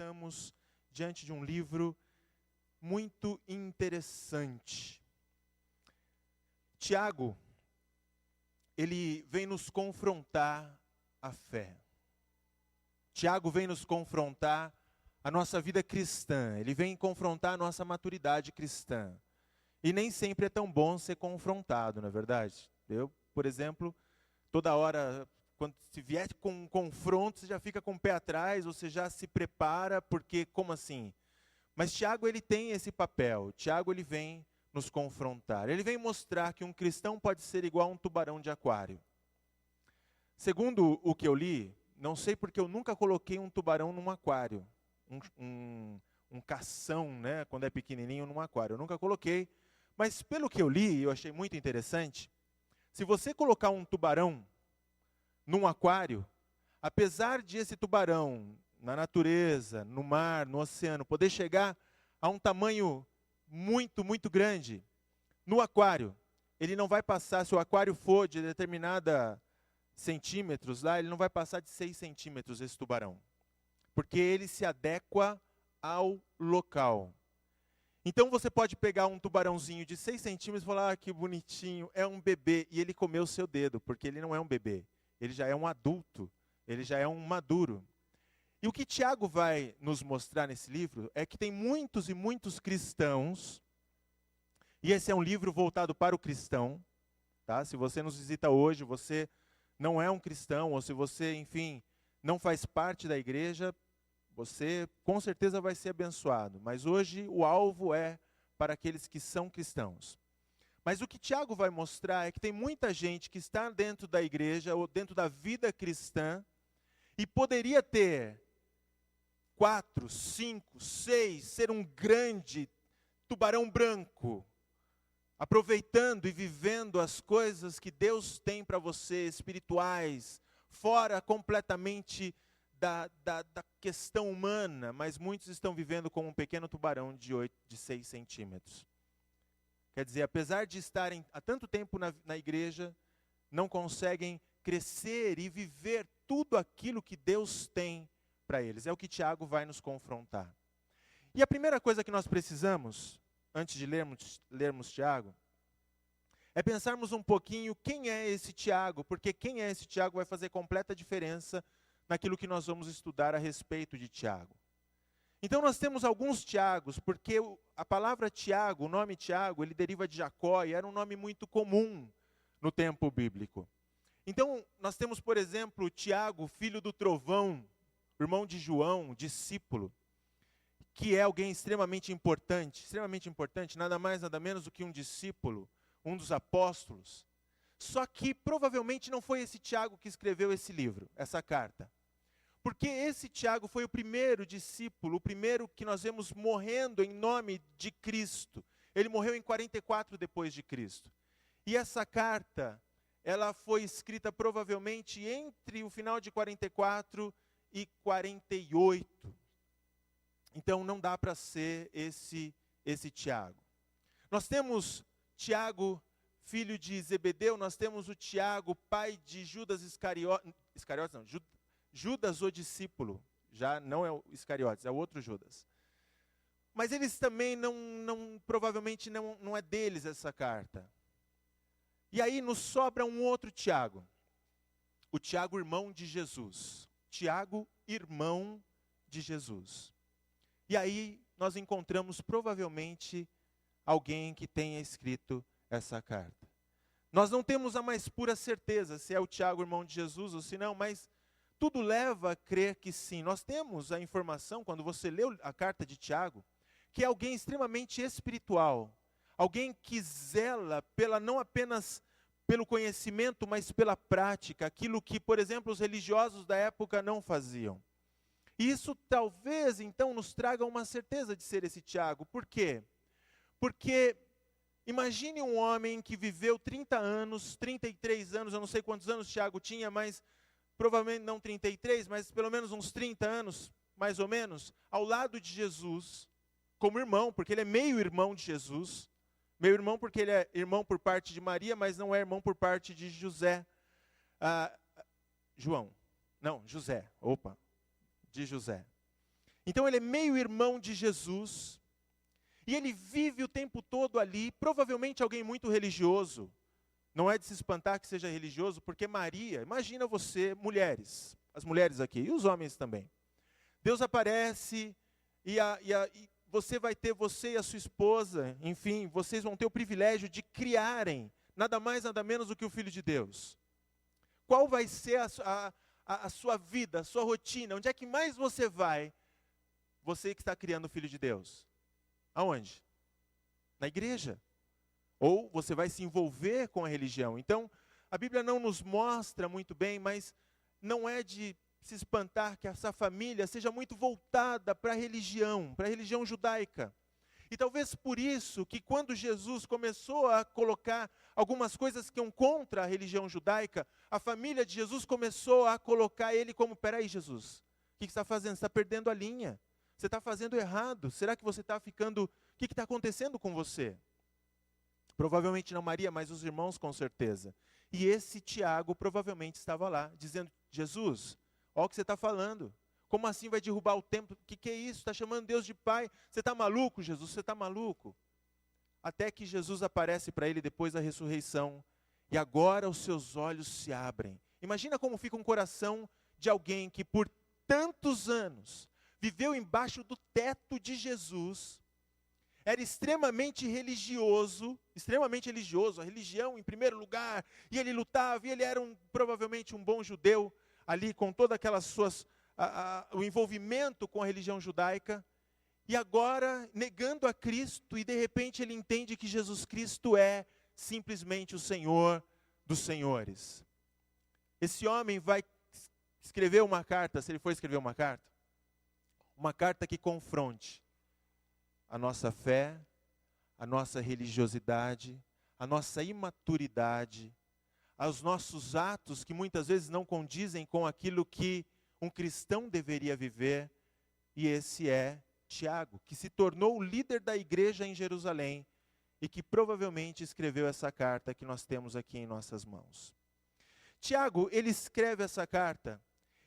estamos diante de um livro muito interessante. Tiago, ele vem nos confrontar a fé. Tiago vem nos confrontar a nossa vida cristã. Ele vem confrontar a nossa maturidade cristã. E nem sempre é tão bom ser confrontado, não é verdade? Eu, por exemplo, toda hora, quando se vier com um confronto, você já fica com o pé atrás, você já se prepara, porque como assim? Mas Tiago, ele tem esse papel. Tiago, ele vem nos confrontar. Ele vem mostrar que um cristão pode ser igual a um tubarão de aquário. Segundo o que eu li, não sei porque eu nunca coloquei um tubarão num aquário. Um cação, né, quando é pequenininho, num aquário. Eu nunca coloquei. Mas pelo que eu li, eu achei muito interessante, se você colocar um tubarão num aquário, apesar de esse tubarão, na natureza, no mar, no oceano, poder chegar a um tamanho muito, muito grande, no aquário, ele não vai passar, se o aquário for de determinada centímetros lá, ele não vai passar de 6 centímetros esse tubarão. Porque ele se adequa ao local. Então você pode pegar um tubarãozinho de 6 centímetros e falar, que bonitinho, é um bebê, e ele comeu o seu dedo, porque ele não é um bebê, ele já é um adulto, ele já é um maduro. E o que Tiago vai nos mostrar nesse livro é que tem muitos e muitos cristãos, e esse é um livro voltado para o cristão, tá? Se você nos visita hoje, você não é um cristão, ou se você, enfim, não faz parte da igreja, você com certeza vai ser abençoado. Mas hoje o alvo é para aqueles que são cristãos. Mas o que Tiago vai mostrar é que tem muita gente que está dentro da igreja, ou dentro da vida cristã, e poderia ter 4, 5, 6, ser um grande tubarão branco, aproveitando e vivendo as coisas que Deus tem para você, espirituais, fora completamente da questão humana, mas muitos estão vivendo como um pequeno tubarão de 6 centímetros. Quer dizer, apesar de estarem há tanto tempo na igreja, não conseguem crescer e viver tudo aquilo que Deus tem para eles. É o que Tiago vai nos confrontar. E a primeira coisa que nós precisamos, antes de lermos Tiago, é pensarmos um pouquinho quem é esse Tiago, porque quem é esse Tiago vai fazer completa diferença naquilo que nós vamos estudar a respeito de Tiago. Então nós temos alguns Tiagos, porque a palavra Tiago, o nome Tiago, ele deriva de Jacó, e era um nome muito comum no tempo bíblico. Então nós temos, por exemplo, Tiago, filho do trovão, irmão de João, discípulo, que é alguém extremamente importante, nada mais, nada menos do que um discípulo, um dos apóstolos. Só que provavelmente não foi esse Tiago que escreveu esse livro, essa carta. Porque esse Tiago foi o primeiro discípulo, o primeiro que nós vemos morrendo em nome de Cristo. Ele morreu em 44 depois de Cristo. E essa carta, ela foi escrita provavelmente entre o final de 44 e 48. Então não dá para ser esse Tiago. Nós temos Tiago, filho de Zebedeu, nós temos o Tiago, pai de Judas Iscariotes, Judas o discípulo, já não é o Iscariotes, é o outro Judas. Mas eles também provavelmente não é deles essa carta. E aí nos sobra um outro Tiago, o Tiago, irmão de Jesus. Tiago, irmão de Jesus. E aí nós encontramos provavelmente alguém que tenha escrito essa carta. Nós não temos a mais pura certeza se é o Tiago, irmão de Jesus, ou se não, mas tudo leva a crer que sim. Nós temos a informação, quando você lê a carta de Tiago, que é alguém extremamente espiritual, alguém que zela não apenas pelo conhecimento, mas pela prática, aquilo que, por exemplo, os religiosos da época não faziam. E isso talvez, então, nos traga uma certeza de ser esse Tiago. Por quê? Porque imagine um homem que viveu 30 anos, 33 anos, eu não sei quantos anos Tiago tinha, mas provavelmente não 33, mas pelo menos uns 30 anos, mais ou menos, ao lado de Jesus, como irmão, porque ele é meio irmão de Jesus, meio irmão porque ele é irmão por parte de Maria, mas não é irmão por parte de José. De José. Então ele é meio-irmão de Jesus, e ele vive o tempo todo ali, provavelmente alguém muito religioso. Não é de se espantar que seja religioso, porque Maria, imagina você, mulheres, as mulheres aqui, e os homens também. Deus aparece, e você vai ter, você e a sua esposa, enfim, vocês vão ter o privilégio de criarem, nada mais, nada menos do que o Filho de Deus. Qual vai ser a sua vida, a sua rotina? Onde é que mais você vai? Você que está criando o Filho de Deus. Aonde? Na igreja. Ou você vai se envolver com a religião. Então, a Bíblia não nos mostra muito bem, mas não é de se espantar que essa família seja muito voltada para a religião judaica. E talvez por isso que quando Jesus começou a colocar algumas coisas que iam contra a religião judaica, a família de Jesus começou a colocar ele como, peraí Jesus, o que você está fazendo? Você está perdendo a linha. Você está fazendo errado. Será que você está ficando... O que está acontecendo com você? Provavelmente não Maria, mas os irmãos com certeza. E esse Tiago provavelmente estava lá, dizendo, Jesus, olha o que você está falando. Como assim vai derrubar o templo? O que é isso? Está chamando Deus de Pai? Você está maluco, Jesus? Você está maluco? Até que Jesus aparece para ele depois da ressurreição. E agora os seus olhos se abrem. Imagina como fica um coração de alguém que por tantos anos viveu embaixo do teto de Jesus, era extremamente religioso, a religião em primeiro lugar, e ele lutava, e ele era provavelmente um bom judeu, ali com todas aquelas suas, o envolvimento com a religião judaica, e agora negando a Cristo, e de repente ele entende que Jesus Cristo é simplesmente o Senhor dos senhores. Esse homem vai escrever uma carta, se ele for escrever uma carta que confronte a nossa fé, a nossa religiosidade, a nossa imaturidade, aos nossos atos que muitas vezes não condizem com aquilo que um cristão deveria viver. E esse é Tiago, que se tornou o líder da igreja em Jerusalém e que provavelmente escreveu essa carta que nós temos aqui em nossas mãos. Tiago, ele escreve essa carta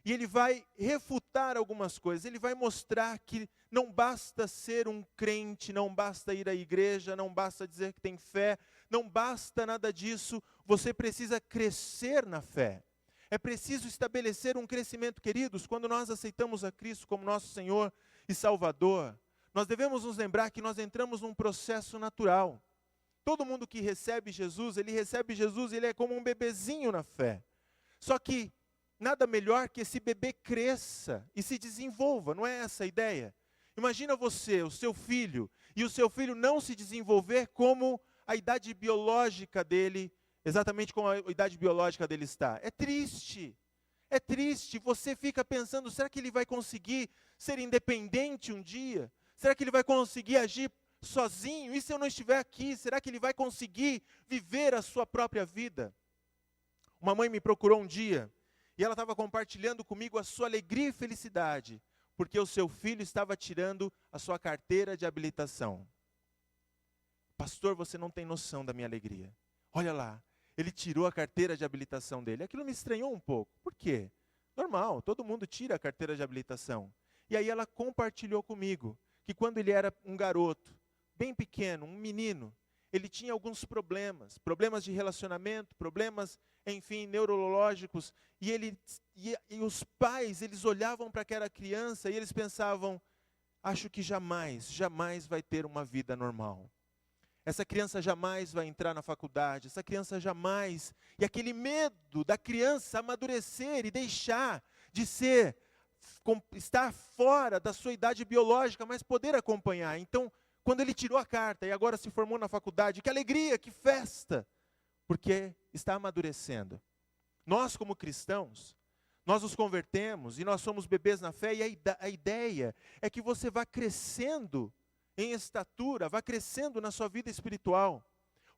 e ele vai refutar algumas coisas, ele vai mostrar que não basta ser um crente, não basta ir à igreja, não basta dizer que tem fé, não basta nada disso, você precisa crescer na fé. É preciso estabelecer um crescimento, queridos, quando nós aceitamos a Cristo como nosso Senhor e Salvador, nós devemos nos lembrar que nós entramos num processo natural. Todo mundo que recebe Jesus, ele é como um bebezinho na fé. Só que nada melhor que esse bebê cresça e se desenvolva, não é essa a ideia? Imagina você, o seu filho, e o seu filho não se desenvolver como a idade biológica dele, exatamente como a idade biológica dele está. É triste, você fica pensando, será que ele vai conseguir ser independente um dia? Será que ele vai conseguir agir sozinho? E se eu não estiver aqui, será que ele vai conseguir viver a sua própria vida? Uma mãe me procurou um dia, e ela estava compartilhando comigo a sua alegria e felicidade, porque o seu filho estava tirando a sua carteira de habilitação. Pastor, você não tem noção da minha alegria. Olha lá, ele tirou a carteira de habilitação dele. Aquilo me estranhou um pouco. Por quê? Normal, todo mundo tira a carteira de habilitação. E aí ela compartilhou comigo que quando ele era um garoto, bem pequeno, um menino, ele tinha alguns problemas de relacionamento, problemas, enfim, neurológicos, e os pais, eles olhavam para aquela criança e eles pensavam, acho que jamais vai ter uma vida normal. Essa criança jamais vai entrar na faculdade, essa criança jamais, e aquele medo da criança amadurecer e deixar de estar fora da sua idade biológica, mas poder acompanhar. Então, quando ele tirou a carta e agora se formou na faculdade, que alegria, que festa, porque está amadurecendo. Nós como cristãos, nós nos convertemos e nós somos bebês na fé, e a ideia é que você vá crescendo em estatura, vá crescendo na sua vida espiritual.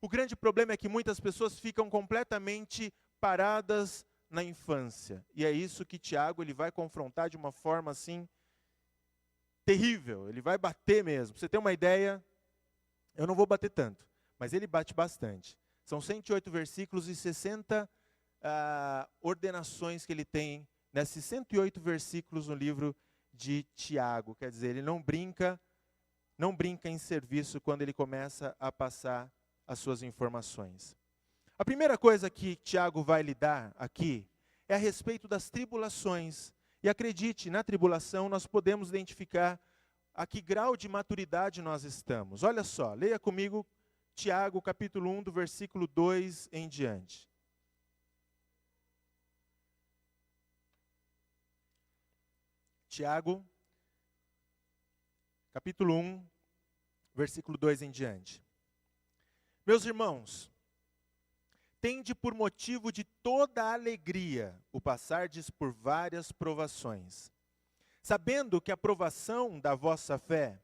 O grande problema é que muitas pessoas ficam completamente paradas na infância, e é isso que Tiago ele vai confrontar de uma forma assim, terrível, ele vai bater mesmo. Pra você ter uma ideia, eu não vou bater tanto, mas ele bate bastante. São 108 versículos e 60 ordenações que ele tem nesses 108 versículos no livro de Tiago. Quer dizer, ele não brinca em serviço quando ele começa a passar as suas informações. A primeira coisa que Tiago vai lidar aqui é a respeito das tribulações. E acredite, na tribulação nós podemos identificar a que grau de maturidade nós estamos. Olha só, leia comigo Tiago, capítulo 1, do versículo 2 em diante. Tiago, capítulo 1, versículo 2 em diante. Meus irmãos, tende por motivo de toda alegria o passardes por várias provações, sabendo que a provação da vossa fé,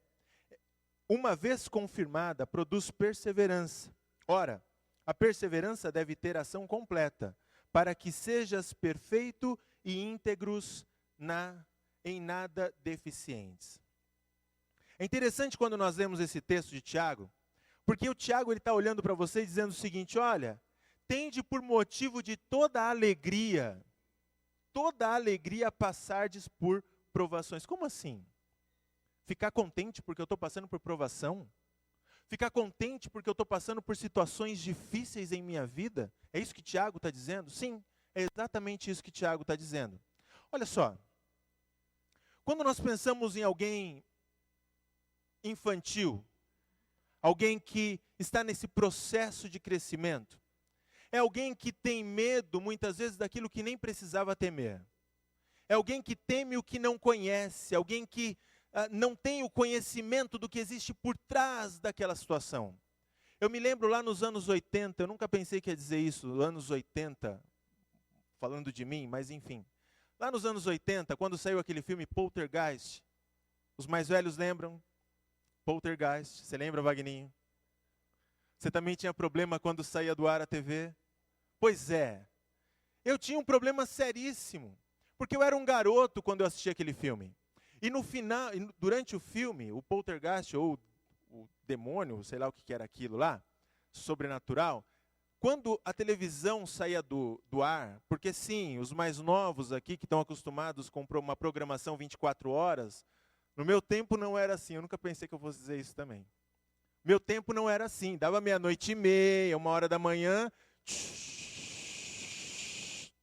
uma vez confirmada, produz perseverança. Ora, a perseverança deve ter ação completa, para que sejas perfeito e íntegros em nada deficientes. É interessante quando nós lemos esse texto de Tiago, porque o Tiago está olhando para você e dizendo o seguinte: olha, tende por motivo de toda alegria passardes por provações. Como assim? Ficar contente porque eu estou passando por provação? Ficar contente porque eu estou passando por situações difíceis em minha vida? É isso que Tiago está dizendo? Sim, é exatamente isso que Tiago está dizendo. Olha só, quando nós pensamos em alguém infantil, alguém que está nesse processo de crescimento, é alguém que tem medo, muitas vezes, daquilo que nem precisava temer. É alguém que teme o que não conhece, alguém que não tem o conhecimento do que existe por trás daquela situação. Eu me lembro lá nos anos 80, eu nunca pensei que ia dizer isso, anos 80, falando de mim, mas enfim. Lá nos anos 80, quando saiu aquele filme Poltergeist, os mais velhos lembram? Poltergeist, você lembra, Wagninho? Você também tinha problema quando saía do ar a TV? Pois é, eu tinha um problema seríssimo, porque eu era um garoto quando eu assistia aquele filme. E no final, durante o filme, o Poltergeist, ou o demônio, sei lá o que era aquilo lá, sobrenatural, quando a televisão saía do ar, porque sim, os mais novos aqui que estão acostumados com uma programação 24 horas, no meu tempo não era assim, eu nunca pensei que eu fosse dizer isso também. Meu tempo não era assim, dava 00:30, 1h da manhã,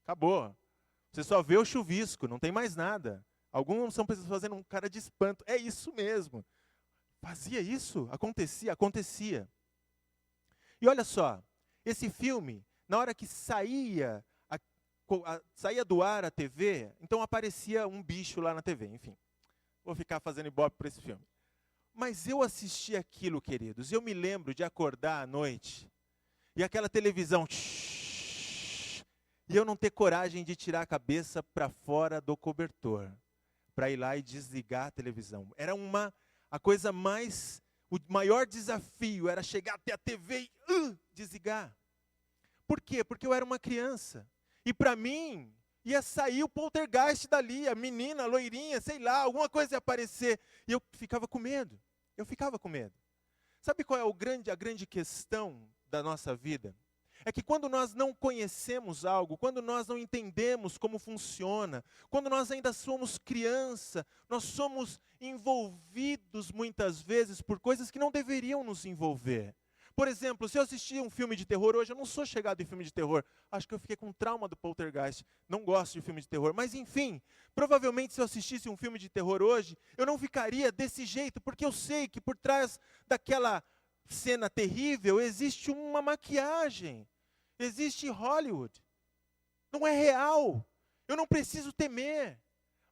acabou. Você só vê o chuvisco, não tem mais nada. Alguns são pessoas fazendo um cara de espanto. É isso mesmo. Fazia isso? Acontecia. E olha só, esse filme, na hora que saía do ar a TV, então aparecia um bicho lá na TV, enfim. Vou ficar fazendo ibope para esse filme. Mas eu assisti aquilo, queridos, eu me lembro de acordar à noite, e aquela televisão, e eu não ter coragem de tirar a cabeça para fora do cobertor, para ir lá e desligar a televisão. Era a coisa mais, o maior desafio era chegar até a TV e desligar. Por quê? Porque eu era uma criança. E para mim, ia sair o poltergeist dali, a menina, a loirinha, sei lá, alguma coisa ia aparecer. E eu ficava com medo. Sabe qual é a grande questão da nossa vida? É que quando nós não conhecemos algo, quando nós não entendemos como funciona, quando nós ainda somos criança, nós somos envolvidos muitas vezes por coisas que não deveriam nos envolver. Por exemplo, se eu assistir um filme de terror hoje, eu não sou chegado em filme de terror. Acho que eu fiquei com trauma do Poltergeist. Não gosto de filme de terror. Mas enfim, provavelmente se eu assistisse um filme de terror hoje, eu não ficaria desse jeito, porque eu sei que por trás daquela cena terrível existe uma maquiagem. Existe Hollywood. Não é real. Eu não preciso temer.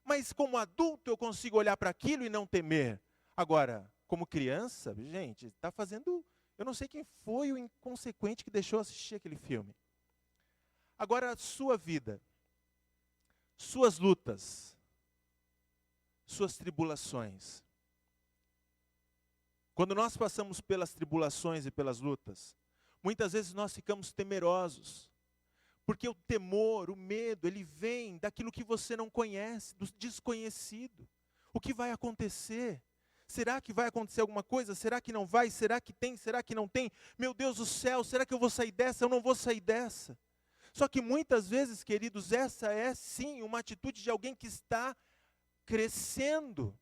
Mas como adulto eu consigo olhar para aquilo e não temer. Agora, como criança, gente, está fazendo... Eu não sei quem foi o inconsequente que deixou assistir aquele filme. Agora, a sua vida, suas lutas, suas tribulações. Quando nós passamos pelas tribulações e pelas lutas, muitas vezes nós ficamos temerosos. Porque o temor, o medo, ele vem daquilo que você não conhece, do desconhecido. O que vai acontecer? Será que vai acontecer alguma coisa? Será que não vai? Será que tem? Será que não tem? Meu Deus do céu, será que eu vou sair dessa? Eu não vou sair dessa. Só que muitas vezes, queridos, essa é sim uma atitude de alguém que está crescendo.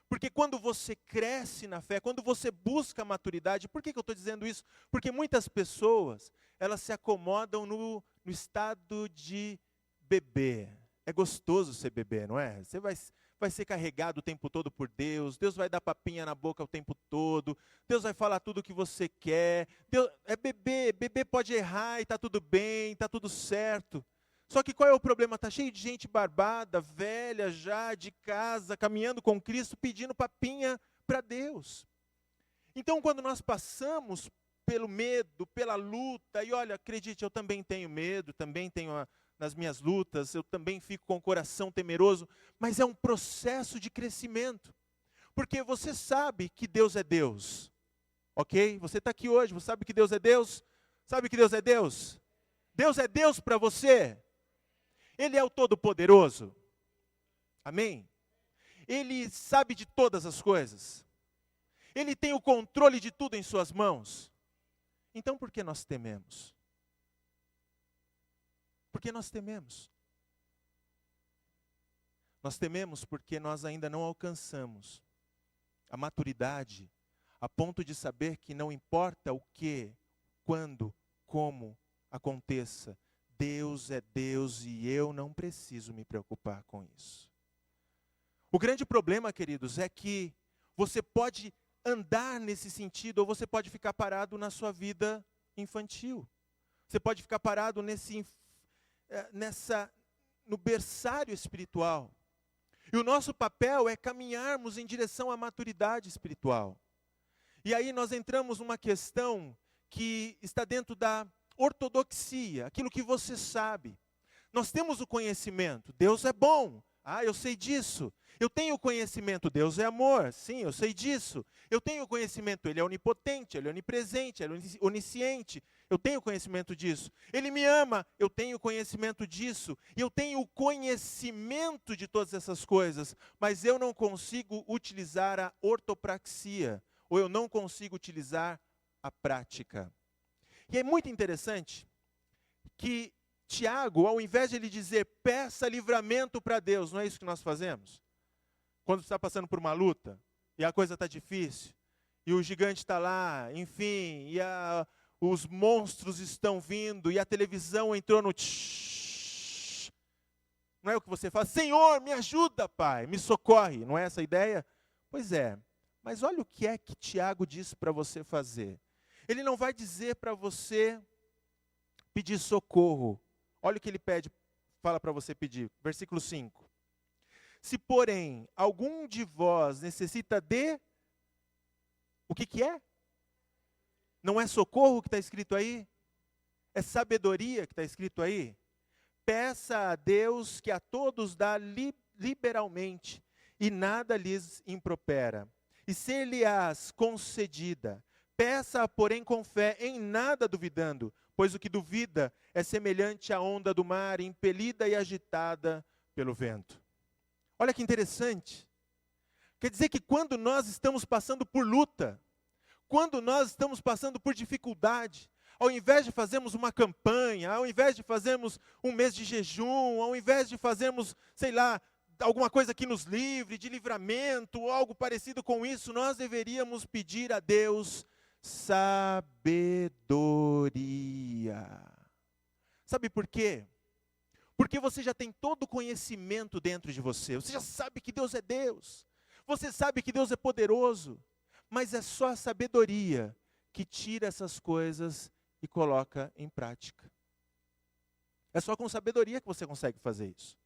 Porque quando você cresce na fé, quando você busca a maturidade, por que eu estou dizendo isso? Porque muitas pessoas, elas se acomodam no estado de bebê. É gostoso ser bebê, não é? Você vai ser carregado o tempo todo por Deus, Deus vai dar papinha na boca o tempo todo, Deus vai falar tudo o que você quer. É bebê pode errar e está tudo bem, está tudo certo. Só que qual é o problema? Está cheio de gente barbada, velha já, de casa, caminhando com Cristo, pedindo papinha para Deus. Então, quando nós passamos pelo medo, pela luta, e olha, acredite, eu também tenho medo, também tenho nas minhas lutas, eu também fico com o coração temeroso, mas é um processo de crescimento. Porque você sabe que Deus é Deus, ok? Você está aqui hoje, você sabe que Deus é Deus? Sabe que Deus é Deus? Deus é Deus para você? Ele é o Todo-Poderoso. Amém? Ele sabe de todas as coisas. Ele tem o controle de tudo em suas mãos. Então por que nós tememos? Por que nós tememos? Nós tememos porque nós ainda não alcançamos a maturidade a ponto de saber que não importa o que, quando, como aconteça, Deus é Deus e eu não preciso me preocupar com isso. O grande problema, queridos, é que você pode andar nesse sentido ou você pode ficar parado na sua vida infantil. Você pode ficar parado no berçário espiritual. E o nosso papel é caminharmos em direção à maturidade espiritual. E aí nós entramos numa questão que está dentro da ortodoxia, aquilo que você sabe. Nós temos o conhecimento, Deus é bom, eu sei disso. Eu tenho conhecimento, Deus é amor, sim, eu sei disso. Eu tenho conhecimento, Ele é onipotente, Ele é onipresente, Ele é onisciente. Eu tenho conhecimento disso. Ele me ama, eu tenho conhecimento disso. E eu tenho conhecimento de todas essas coisas, mas eu não consigo utilizar a ortopraxia, ou eu não consigo utilizar a prática. E é muito interessante que Tiago, ao invés de ele dizer, peça livramento para Deus, não é isso que nós fazemos? Quando você está passando por uma luta, e a coisa está difícil, e o gigante está lá, enfim, e os monstros estão vindo, e a televisão entrou no tsh. Não é o que você faz? Senhor, me ajuda, Pai, me socorre. Não é essa a ideia? Pois é, mas olha o que é que Tiago disse para você fazer. Ele não vai dizer para você pedir socorro. Olha o que ele fala para você pedir. Versículo 5. Se, porém, algum de vós necessita de... O que é? Não é socorro que está escrito aí? É sabedoria que está escrito aí? Peça a Deus que a todos dá liberalmente e nada lhes impropera. E ser-lhe-ás concedida. Peça, porém, com fé, em nada duvidando, pois o que duvida é semelhante à onda do mar, impelida e agitada pelo vento. Olha que interessante. Quer dizer que quando nós estamos passando por luta, quando nós estamos passando por dificuldade, ao invés de fazermos uma campanha, ao invés de fazermos um mês de jejum, ao invés de fazermos, sei lá, alguma coisa que nos livre, de livramento, ou algo parecido com isso, nós deveríamos pedir a Deus sabedoria. Sabe por quê? Porque você já tem todo o conhecimento dentro de você. Você já sabe que Deus é Deus. Você sabe que Deus é poderoso. Mas é só a sabedoria que tira essas coisas e coloca em prática. É só com sabedoria que você consegue fazer isso.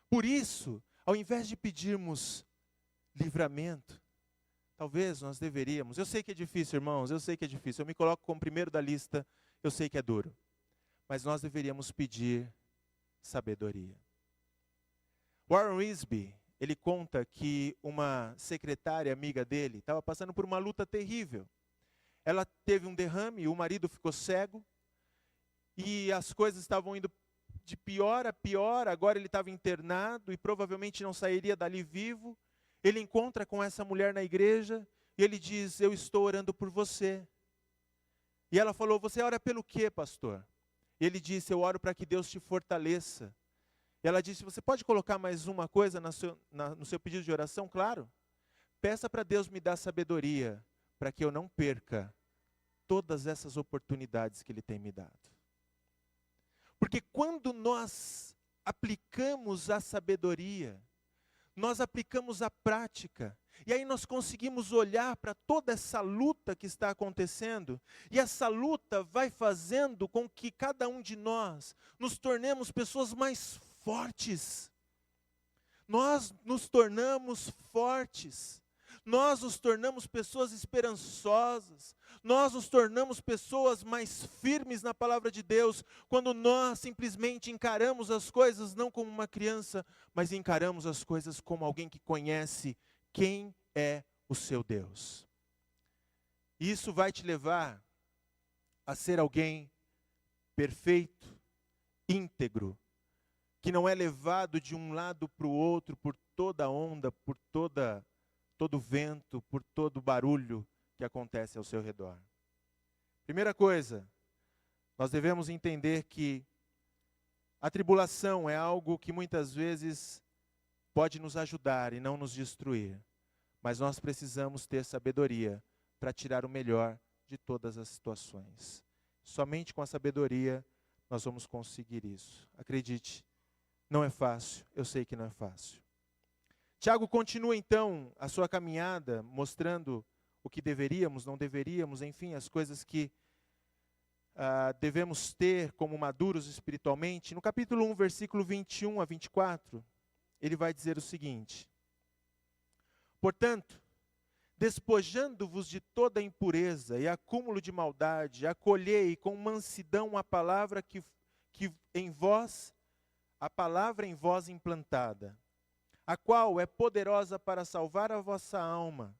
Por isso, ao invés de pedirmos livramento, talvez nós deveríamos, eu sei que é difícil, irmãos, eu sei que é difícil, eu me coloco como primeiro da lista, eu sei que é duro, mas nós deveríamos pedir sabedoria. Warren Wiersbe, ele conta que uma secretária amiga dele estava passando por uma luta terrível. Ela teve um derrame, o marido ficou cego, e as coisas estavam indo de pior a pior, agora ele estava internado e provavelmente não sairia dali vivo. Ele encontra com essa mulher na igreja e ele diz, eu estou orando por você. E ela falou, você ora pelo quê, pastor? E ele disse, eu oro para que Deus te fortaleça. E ela disse, você pode colocar mais uma coisa no seu pedido de oração? Claro. Peça para Deus me dar sabedoria, para que eu não perca todas essas oportunidades que Ele tem me dado. Porque quando nós aplicamos a sabedoria, nós aplicamos a prática, e aí nós conseguimos olhar para toda essa luta que está acontecendo, e essa luta vai fazendo com que cada um de nós nos tornemos pessoas mais fortes. Nós nos tornamos fortes, nós nos tornamos pessoas esperançosas, nós nos tornamos pessoas mais firmes na palavra de Deus, quando nós simplesmente encaramos as coisas não como uma criança, mas encaramos as coisas como alguém que conhece quem é o seu Deus. Isso vai te levar a ser alguém perfeito, íntegro, que não é levado de um lado para o outro por toda onda, por todo vento, por todo barulho que acontece ao seu redor. Primeira coisa, nós devemos entender que a tribulação é algo que muitas vezes pode nos ajudar e não nos destruir, mas nós precisamos ter sabedoria para tirar o melhor de todas as situações. Somente com a sabedoria nós vamos conseguir isso. Acredite, não é fácil, eu sei que não é fácil. Tiago continua então a sua caminhada, mostrando o que deveríamos, não deveríamos, enfim, as coisas que devemos ter como maduros espiritualmente. No capítulo 1, versículo 21 a 24, ele vai dizer o seguinte: portanto, despojando-vos de toda impureza e acúmulo de maldade, acolhei com mansidão a palavra que em vós, a palavra em vós implantada, a qual é poderosa para salvar a vossa alma,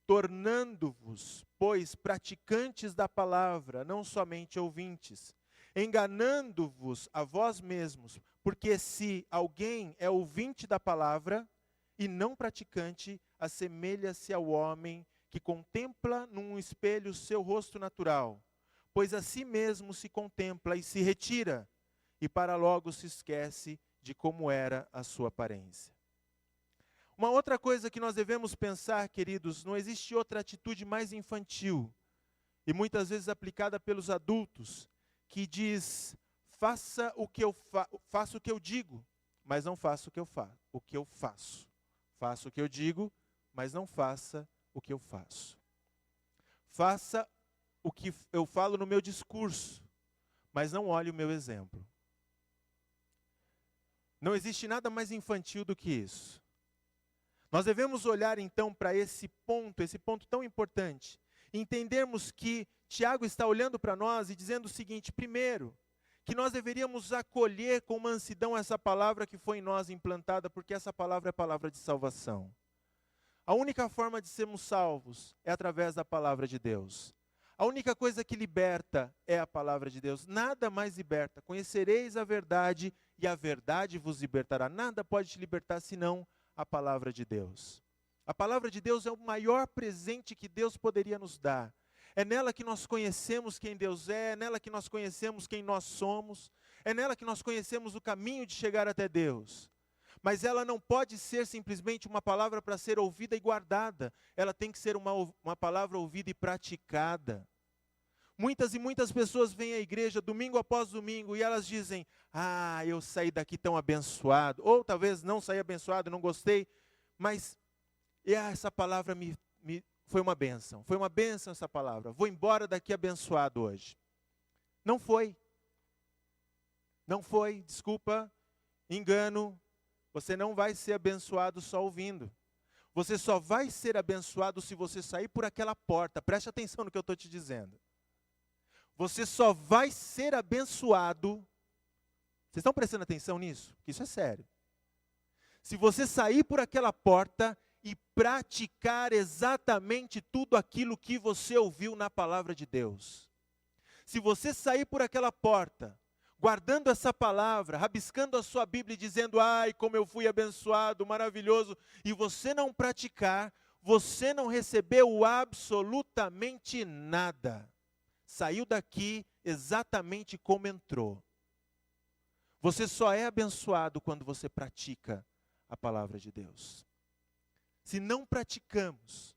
tornando-vos, pois, praticantes da palavra, não somente ouvintes, enganando-vos a vós mesmos, porque se alguém é ouvinte da palavra e não praticante, assemelha-se ao homem que contempla num espelho o seu rosto natural, pois a si mesmo se contempla e se retira, e para logo se esquece de como era a sua aparência. Uma outra coisa que nós devemos pensar, queridos, não existe outra atitude mais infantil, e muitas vezes aplicada pelos adultos, que diz, faça o que eu digo, mas não faça o que eu faço. Faça o que eu digo, mas não faça o que eu faço. Faça o que eu falo no meu discurso, mas não olhe o meu exemplo. Não existe nada mais infantil do que isso. Nós devemos olhar então para esse ponto tão importante, e entendermos que Tiago está olhando para nós e dizendo o seguinte: primeiro, que nós deveríamos acolher com mansidão essa palavra que foi em nós implantada, porque essa palavra é a palavra de salvação. A única forma de sermos salvos é através da palavra de Deus. A única coisa que liberta é a palavra de Deus. Nada mais liberta. Conhecereis a verdade e a verdade vos libertará. Nada pode te libertar senão a palavra de Deus. A palavra de Deus é o maior presente que Deus poderia nos dar. É nela que nós conhecemos quem Deus é nela que nós conhecemos quem nós somos, é nela que nós conhecemos o caminho de chegar até Deus. Mas ela não pode ser simplesmente uma palavra para ser ouvida e guardada, ela tem que ser uma palavra ouvida e praticada. Muitas e muitas pessoas vêm à igreja domingo após domingo e elas dizem: ah, eu saí daqui tão abençoado, ou talvez não saí abençoado, não gostei, mas essa palavra foi uma bênção essa palavra, vou embora daqui abençoado hoje. Não foi, desculpa, engano, você não vai ser abençoado só ouvindo. Você só vai ser abençoado se você sair por aquela porta, preste atenção no que eu estou te dizendo. Você só vai ser abençoado, vocês estão prestando atenção nisso? Porque isso é sério. Se você sair por aquela porta e praticar exatamente tudo aquilo que você ouviu na palavra de Deus. Se você sair por aquela porta, guardando essa palavra, rabiscando a sua Bíblia e dizendo: ai, como eu fui abençoado, maravilhoso, e você não praticar, você não recebeu absolutamente nada. Saiu daqui exatamente como entrou. Você só é abençoado quando você pratica a palavra de Deus. Se não praticamos,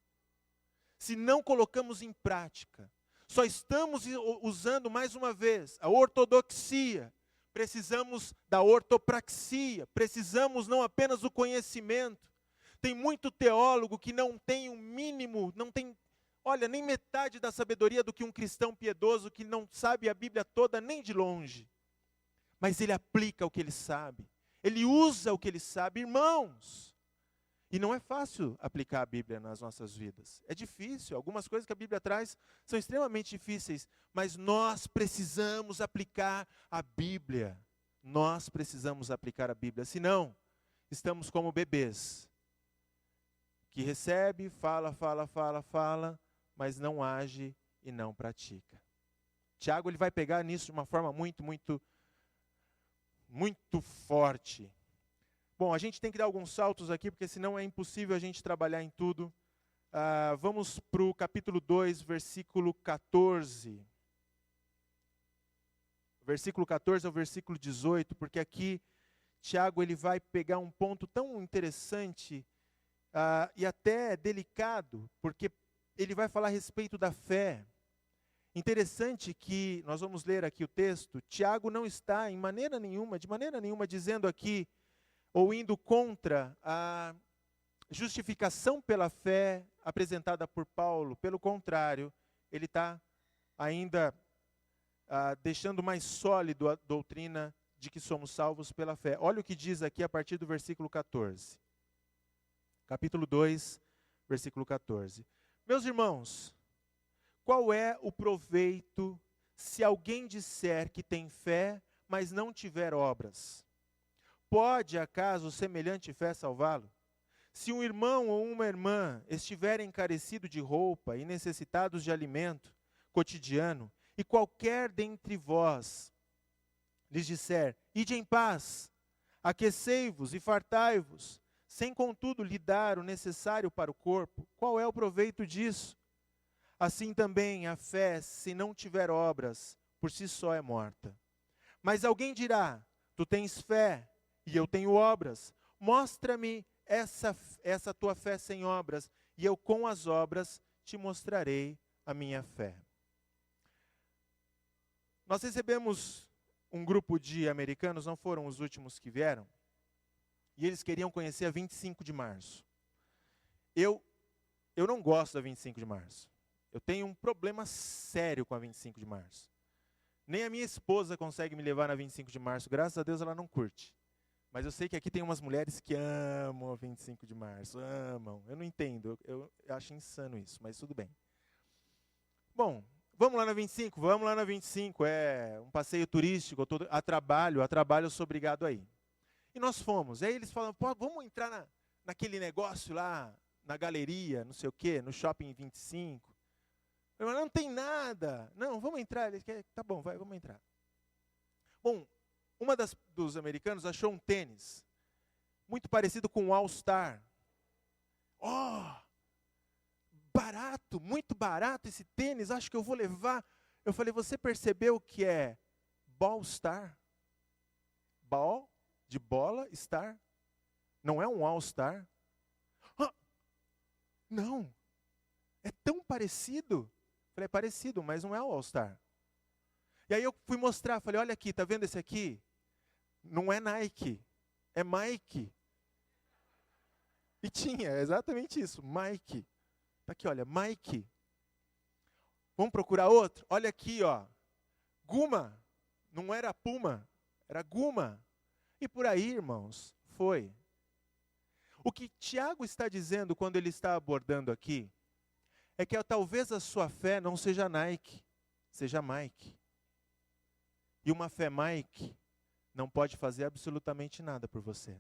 se não colocamos em prática, só estamos usando mais uma vez a ortodoxia, precisamos da ortopraxia, precisamos não apenas do conhecimento. Tem muito teólogo que não tem o mínimo, não tem, olha, nem metade da sabedoria do que um cristão piedoso que não sabe a Bíblia toda nem de longe. Mas ele aplica o que ele sabe, ele usa o que ele sabe, irmãos. E não é fácil aplicar a Bíblia nas nossas vidas. É difícil, algumas coisas que a Bíblia traz são extremamente difíceis, mas nós precisamos aplicar a Bíblia. Nós precisamos aplicar a Bíblia, senão estamos como bebês, que recebe, fala, mas não age e não pratica. Tiago ele vai pegar nisso de uma forma muito forte. Bom, a gente tem que dar alguns saltos aqui, porque senão é impossível a gente trabalhar em tudo. Vamos para o capítulo 2, versículo 14. Versículo 14 ao versículo 18, porque aqui Tiago ele vai pegar um ponto tão interessante e até delicado, porque ele vai falar a respeito da fé. Interessante que, nós vamos ler aqui o texto, Tiago não está de maneira nenhuma dizendo aqui, ou indo contra a justificação pela fé apresentada por Paulo. Pelo contrário, ele está ainda deixando mais sólido a doutrina de que somos salvos pela fé. Olha o que diz aqui a partir do versículo 14. Capítulo 2, versículo 14. Meus irmãos, qual é o proveito se alguém disser que tem fé, mas não tiver obras? Pode, acaso, semelhante fé salvá-lo? Se um irmão ou uma irmã estiverem carecidos de roupa e necessitados de alimento cotidiano, e qualquer dentre vós lhes disser, ide em paz, aquecei-vos e fartai-vos, sem contudo lhe dar o necessário para o corpo, qual é o proveito disso? Assim também a fé, se não tiver obras, por si só é morta. Mas alguém dirá, tu tens fé, e eu tenho obras, mostra-me essa tua fé sem obras, e eu com as obras te mostrarei a minha fé. Nós recebemos um grupo de americanos, não foram os últimos que vieram, e eles queriam conhecer a 25 de março. Eu não gosto da 25 de março. Eu tenho um problema sério com a 25 de março. Nem a minha esposa consegue me levar na 25 de março, graças a Deus ela não curte. Mas eu sei que aqui tem umas mulheres que amam a 25 de março, amam. Eu não entendo, eu acho insano isso, mas tudo bem. Bom, vamos lá na 25? Vamos lá na 25, é um passeio turístico, a trabalho eu sou obrigado a ir. E nós fomos, aí eles falam, pô, vamos entrar naquele negócio lá, na galeria, não sei o quê, no Shopping 25. Eu falei, não tem nada, não, vamos entrar. Eles querem, tá bom, vamos entrar. Bom, uma dos americanos achou um tênis, muito parecido com o All Star. Barato, muito barato esse tênis, acho que eu vou levar. Eu falei, você percebeu que é Ball Star? Ball, de bola, Star? Não é um All Star? Não, é tão parecido. Eu falei, é parecido, mas não é o All Star. E aí eu fui mostrar, falei, olha aqui, tá vendo esse aqui? Não é Nike, é Mike. E tinha, exatamente isso, Mike. Tá aqui, olha, Mike. Vamos procurar outro? Olha aqui, ó. Guma, não era Puma, era Guma. E por aí, irmãos, foi. O que Tiago está dizendo quando ele está abordando aqui, é que talvez a sua fé não seja Nike, seja Mike. E uma fé Mike não pode fazer absolutamente nada por você.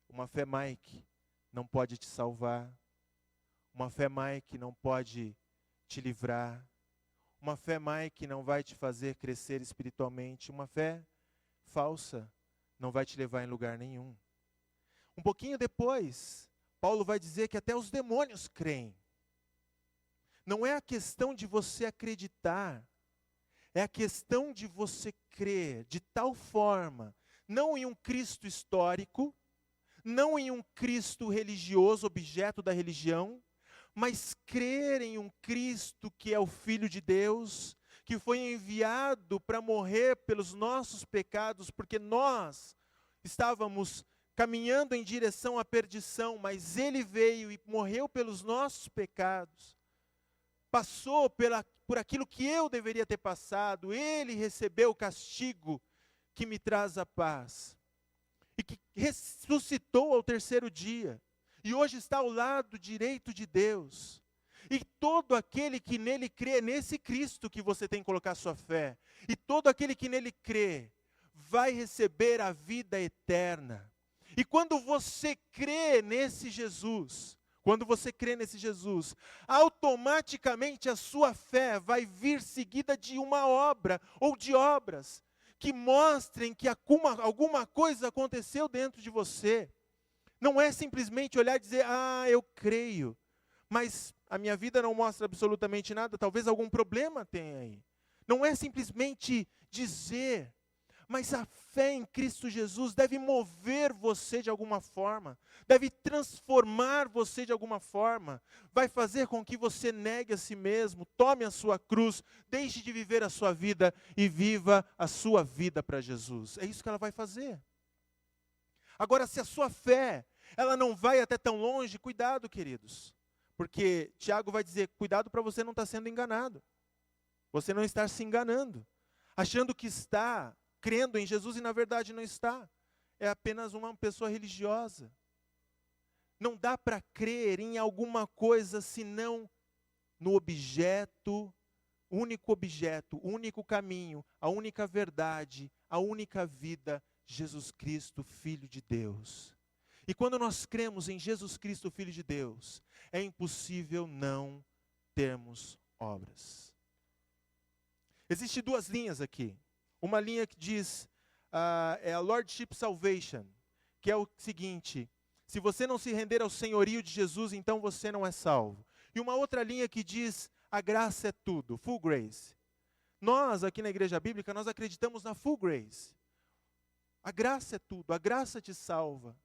Uma fé Mike não pode te salvar. Uma fé Mike não pode te livrar. Uma fé Mike não vai te fazer crescer espiritualmente. Uma fé falsa não vai te levar em lugar nenhum. Um pouquinho depois, Paulo vai dizer que até os demônios creem. Não é a questão de você acreditar, é a questão de você crer de tal forma, não em um Cristo histórico, não em um Cristo religioso, objeto da religião, mas crer em um Cristo que é o Filho de Deus, que foi enviado para morrer pelos nossos pecados, porque nós estávamos caminhando em direção à perdição, mas Ele veio e morreu pelos nossos pecados, passou por aquilo que eu deveria ter passado, Ele recebeu o castigo que me traz a paz, e que ressuscitou ao terceiro dia, e hoje está ao lado direito de Deus. E todo aquele que nele crê, nesse Cristo que você tem que colocar sua fé, e todo aquele que nele crê, vai receber a vida eterna. E quando você crê nesse Jesus, automaticamente a sua fé vai vir seguida de uma obra, ou de obras, que mostrem que alguma coisa aconteceu dentro de você. Não é simplesmente olhar e dizer, eu creio, mas a minha vida não mostra absolutamente nada, talvez algum problema tenha aí. Não é simplesmente dizer, mas a fé em Cristo Jesus deve mover você de alguma forma, deve transformar você de alguma forma, vai fazer com que você negue a si mesmo, tome a sua cruz, deixe de viver a sua vida e viva a sua vida para Jesus. É isso que ela vai fazer. Agora, se a sua fé, ela não vai até tão longe, cuidado, queridos. Porque Tiago vai dizer, cuidado para você não estar sendo enganado. Você não estar se enganando. Achando que está crendo em Jesus e na verdade não está. É apenas uma pessoa religiosa. Não dá para crer em alguma coisa senão no objeto, único objeto, único caminho, a única verdade, a única vida, Jesus Cristo, Filho de Deus. E quando nós cremos em Jesus Cristo, Filho de Deus, é impossível não termos obras. Existem duas linhas aqui. Uma linha que diz, é a Lordship Salvation, que é o seguinte, se você não se render ao senhorio de Jesus, então você não é salvo. E uma outra linha que diz, a graça é tudo, full grace. Nós, aqui na Igreja Bíblica, nós acreditamos na full grace. A graça é tudo, a graça te salva.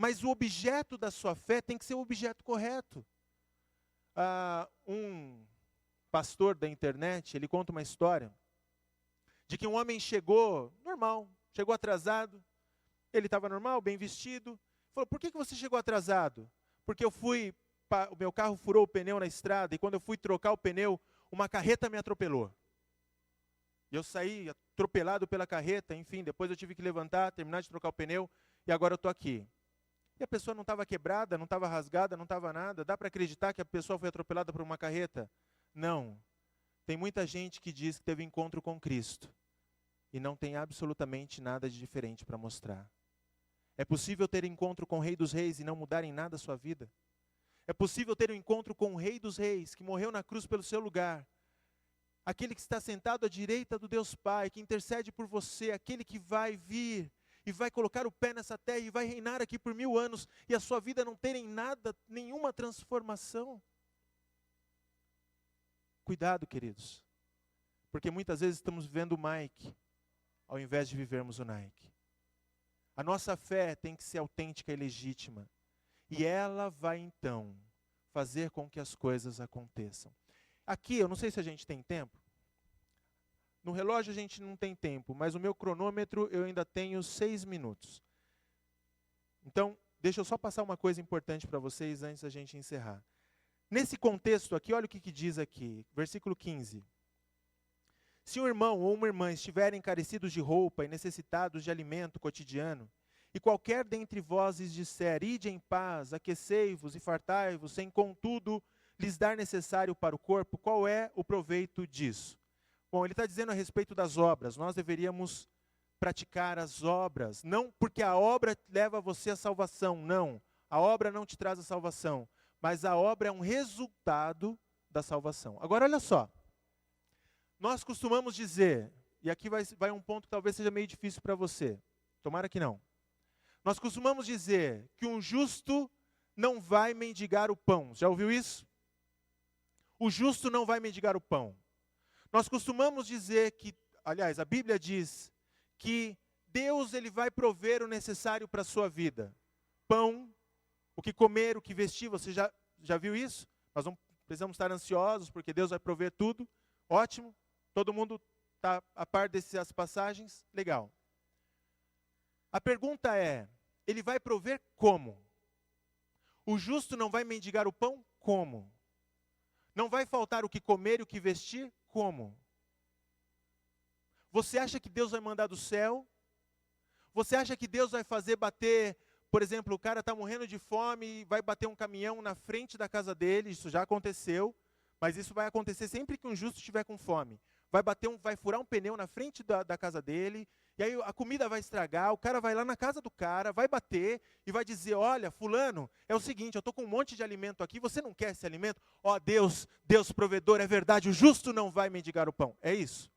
Mas o objeto da sua fé tem que ser o objeto correto. Um pastor da internet, ele conta uma história de que um homem chegou normal, chegou atrasado, ele estava normal, bem vestido, falou, por que você chegou atrasado? Porque o meu carro furou o pneu na estrada, e quando eu fui trocar o pneu, uma carreta me atropelou. E eu saí atropelado pela carreta, enfim, depois eu tive que levantar, terminar de trocar o pneu, e agora eu estou aqui. E a pessoa não estava quebrada, não estava rasgada, não estava nada. Dá para acreditar que a pessoa foi atropelada por uma carreta? Não. Tem muita gente que diz que teve encontro com Cristo e não tem absolutamente nada de diferente para mostrar. É possível ter encontro com o Rei dos Reis e não mudar em nada a sua vida? É possível ter um encontro com o Rei dos Reis, que morreu na cruz pelo seu lugar? Aquele que está sentado à direita do Deus Pai, que intercede por você, aquele que vai vir e vai colocar o pé nessa terra e vai reinar aqui por 1000 anos, e a sua vida não ter em nada, nenhuma transformação. Cuidado, queridos, porque muitas vezes estamos vivendo o Mike, ao invés de vivermos o Nike. A nossa fé tem que ser autêntica e legítima, e ela vai então fazer com que as coisas aconteçam. Aqui, eu não sei se a gente tem tempo. No relógio a gente não tem tempo, mas o meu cronômetro eu ainda tenho 6 minutos. Então, deixa eu só passar uma coisa importante para vocês antes da gente encerrar. Nesse contexto aqui, olha o que diz aqui, versículo 15. Se um irmão ou uma irmã estiverem carecidos de roupa e necessitados de alimento cotidiano, e qualquer dentre vós lhes disser, ide em paz, aquecei-vos e fartai-vos, sem contudo lhes dar necessário para o corpo, qual é o proveito disso? Bom, ele está dizendo a respeito das obras. Nós deveríamos praticar as obras. Não porque a obra leva você à salvação, não. A obra não te traz a salvação. Mas a obra é um resultado da salvação. Agora, olha só. Nós costumamos dizer, e aqui vai um ponto que talvez seja meio difícil para você. Tomara que não. Nós costumamos dizer que um justo não vai mendigar o pão. Já ouviu isso? O justo não vai mendigar o pão. Nós costumamos dizer que aliás, a Bíblia diz que Deus ele vai prover o necessário para a sua vida. Pão, o que comer, o que vestir, você já viu isso? Nós precisamos estar ansiosos porque Deus vai prover tudo. Ótimo, todo mundo está a par dessas passagens? Legal. A pergunta é, ele vai prover como? O justo não vai mendigar o pão? Como? Não vai faltar o que comer e o que vestir? Como? Você acha que Deus vai mandar do céu? Você acha que Deus vai fazer bater, por exemplo, o cara está morrendo de fome e vai bater um caminhão na frente da casa dele? Isso já aconteceu, mas isso vai acontecer sempre que um justo estiver com fome. Vai furar um pneu na frente da casa dele, e aí a comida vai estragar, o cara vai lá na casa do cara, vai bater e vai dizer, olha, fulano, é o seguinte, eu estou com um monte de alimento aqui, você não quer esse alimento? Ó Deus provedor, é verdade, o justo não vai mendigar o pão. É isso?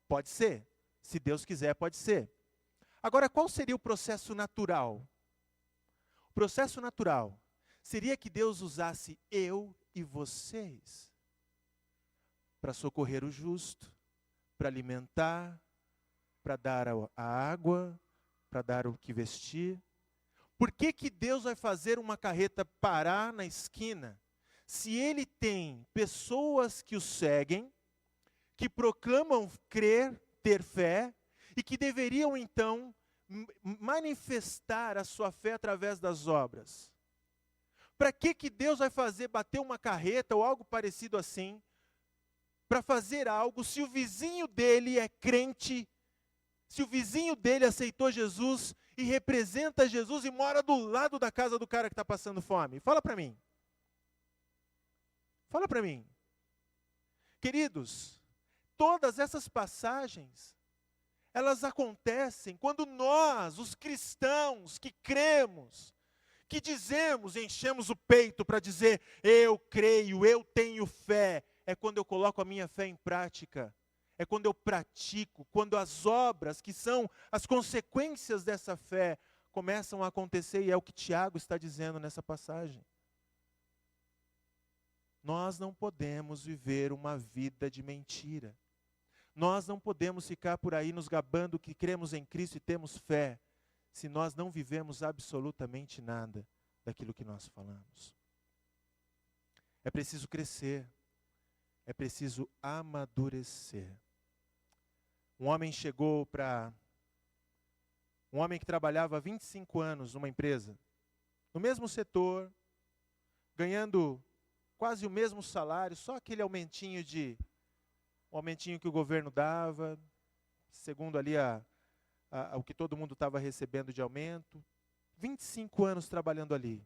Pode ser. Se Deus quiser, pode ser. Agora, qual seria o processo natural? O processo natural seria que Deus usasse eu e vocês para socorrer o justo, para alimentar, para dar a água, para dar o que vestir. Por que que Deus vai fazer uma carreta parar na esquina, se Ele tem pessoas que o seguem, que proclamam crer, ter fé, e que deveriam então manifestar a sua fé através das obras? Para que que Deus vai fazer bater uma carreta ou algo parecido assim, para fazer algo se o vizinho dele é crente, se o vizinho dele aceitou Jesus e representa Jesus e mora do lado da casa do cara que está passando fome? Fala para mim. Fala para mim. Queridos, todas essas passagens, elas acontecem quando nós, os cristãos que cremos, que dizemos, enchemos o peito para dizer, eu creio, eu tenho fé, é quando eu coloco a minha fé em prática, é quando eu pratico, quando as obras, que são as consequências dessa fé, começam a acontecer, e é o que Tiago está dizendo nessa passagem. Nós não podemos viver uma vida de mentira. Nós não podemos ficar por aí nos gabando que cremos em Cristo e temos fé, se nós não vivemos absolutamente nada daquilo que nós falamos. É preciso crescer. É preciso amadurecer. Um homem que trabalhava há 25 anos numa empresa, no mesmo setor, ganhando quase o mesmo salário, só aquele aumentinho que o governo dava, segundo ali o que todo mundo estava recebendo de aumento. 25 anos trabalhando ali.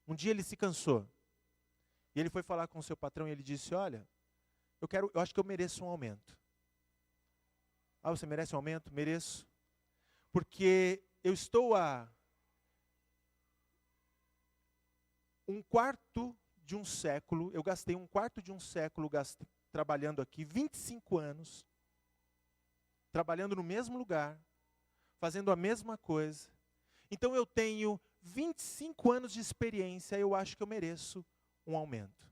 Um dia ele se cansou. E ele foi falar com o seu patrão e ele disse, olha, eu acho que eu mereço um aumento. Ah, você merece um aumento? Mereço. Porque eu estou há um quarto de um século, eu gastei um quarto de um século trabalhando aqui, 25 anos, trabalhando no mesmo lugar, fazendo a mesma coisa. Então eu tenho 25 anos de experiência, eu acho que eu mereço um aumento.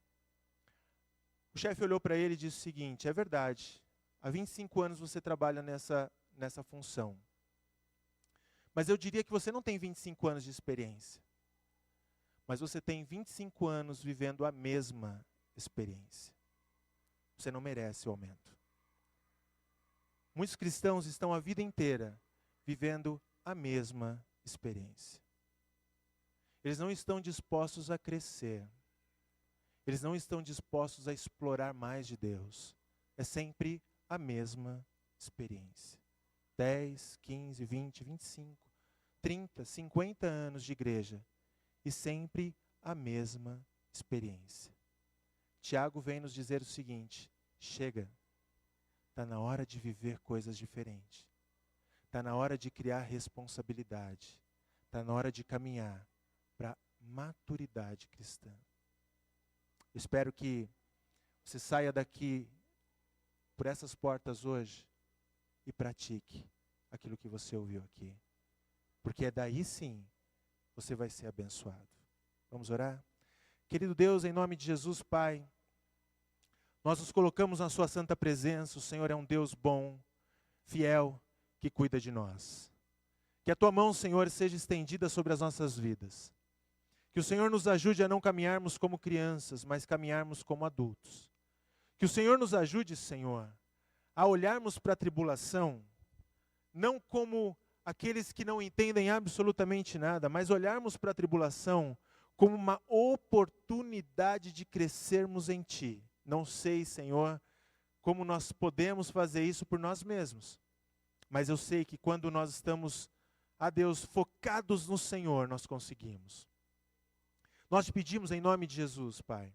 O chefe olhou para ele e disse o seguinte, é verdade, há 25 anos você trabalha nessa função. Mas eu diria que você não tem 25 anos de experiência. Mas você tem 25 anos vivendo a mesma experiência. Você não merece o aumento. Muitos cristãos estão a vida inteira vivendo a mesma experiência. Eles não estão dispostos a crescer. Eles não estão dispostos a explorar mais de Deus. É sempre a mesma experiência. 10, 15, 20, 25, 30, 50 anos de igreja. E sempre a mesma experiência. Tiago vem nos dizer o seguinte, chega, está na hora de viver coisas diferentes. Está na hora de criar responsabilidade. Está na hora de caminhar para a maturidade cristã. Eu espero que você saia daqui por essas portas hoje e pratique aquilo que você ouviu aqui. Porque daí sim você vai ser abençoado. Vamos orar? Querido Deus, em nome de Jesus, Pai, Nós nos colocamos na sua santa presença. O Senhor é um Deus bom, fiel, que cuida de nós. Que a tua mão, Senhor, seja estendida sobre as nossas vidas. Que o Senhor nos ajude a não caminharmos como crianças, mas caminharmos como adultos. Que o Senhor nos ajude, Senhor, a olharmos para a tribulação, não como aqueles que não entendem absolutamente nada, mas olharmos para a tribulação como uma oportunidade de crescermos em Ti. Não sei, Senhor, como nós podemos fazer isso por nós mesmos, mas eu sei que quando nós estamos, Deus, focados no Senhor, nós conseguimos. Nós te pedimos em nome de Jesus, Pai,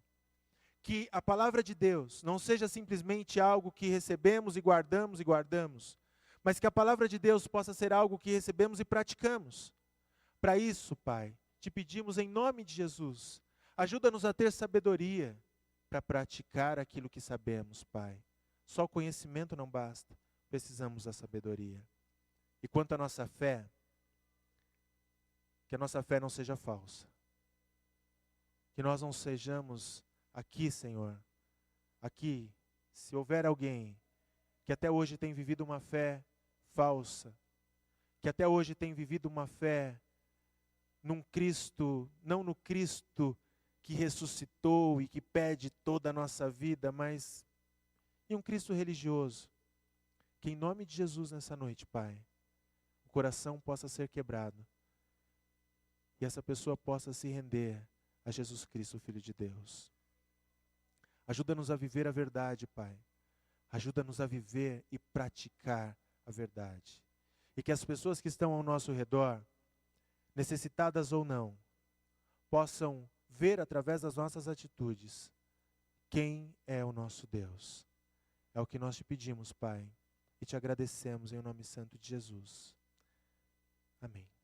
que a palavra de Deus não seja simplesmente algo que recebemos e guardamos, mas que a palavra de Deus possa ser algo que recebemos e praticamos. Para isso, Pai, te pedimos em nome de Jesus, ajuda-nos a ter sabedoria para praticar aquilo que sabemos, Pai. Só o conhecimento não basta, precisamos da sabedoria. E quanto à nossa fé, que a nossa fé não seja falsa. Que nós não sejamos aqui, Senhor, aqui, se houver alguém que até hoje tem vivido uma fé falsa, que até hoje tem vivido uma fé num Cristo, não no Cristo que ressuscitou e que pede toda a nossa vida, mas em um Cristo religioso, que em nome de Jesus nessa noite, Pai, o coração possa ser quebrado e essa pessoa possa se render a Jesus Cristo, Filho de Deus. Ajuda-nos a viver a verdade, Pai. Ajuda-nos a viver e praticar a verdade. E que as pessoas que estão ao nosso redor, necessitadas ou não, possam ver através das nossas atitudes quem é o nosso Deus. É o que nós te pedimos, Pai, e te agradecemos em nome santo de Jesus. Amém.